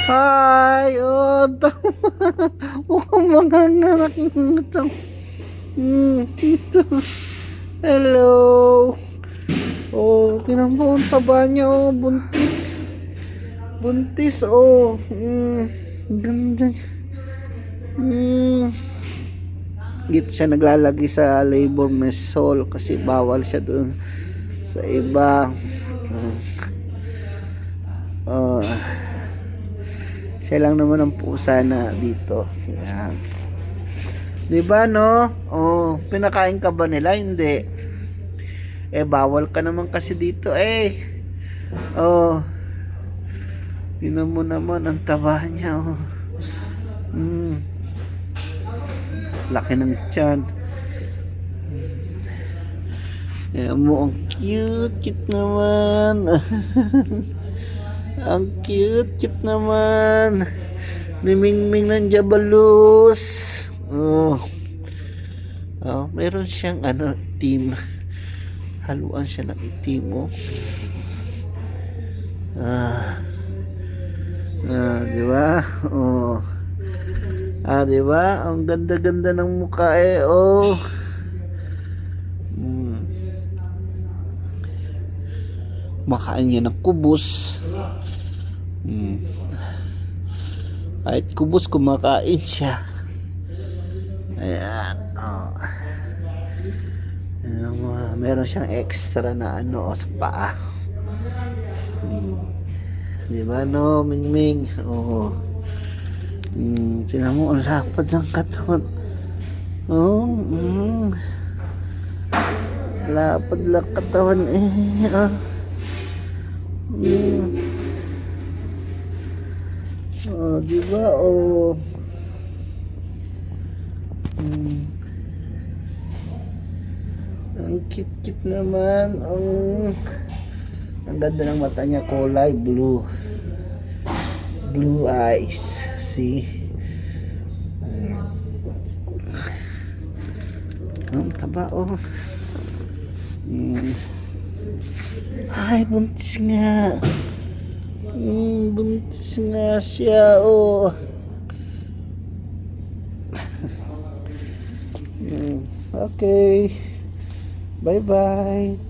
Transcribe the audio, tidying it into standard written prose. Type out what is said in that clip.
Ay, oh, tama. Mukhang mga nganak ng ito. Ito. Hello. Oh, tinan mo ang taba niya, oh, buntis. Buntis, oh. Ganda niya. Dito siya naglalagay sa labor messol kasi bawal siya doon sa iba. Oh, siya lang naman ang pusa na dito. Yan. 'Di ba no? Oh, pinakain ka ba nila? Hindi. Eh bawal ka naman kasi dito eh. Oh. Tingnan mo naman ang taba niya, oh. Laki ng tiyan. Ayan mo, ang cute naman. Ang cute naman ni Mingming ng Jabalus. Oh. Oh, meron siyang itim. Haluan siya ng itim, oh. Di ba? Oh. Di ba? Ang ganda-ganda ng mukha eh, oh. Makain niya ng kubos. Kahit kubos kumakain siya. Ayan, oh. Ayan, meron siyang extra na sa paa. Di ba no, Mingming? Oo. Tingnan mo, ang lapad ng katawan. Oh, lapad lang katawan eh. Oh, di ba? Oh. Ang cute naman. Ang ganda ng mata niya, kulay blue. Blue eyes. See? Ang taba, oh. Ay, buntis nga. Buntis nga siya, oh. Okay. Bye-bye.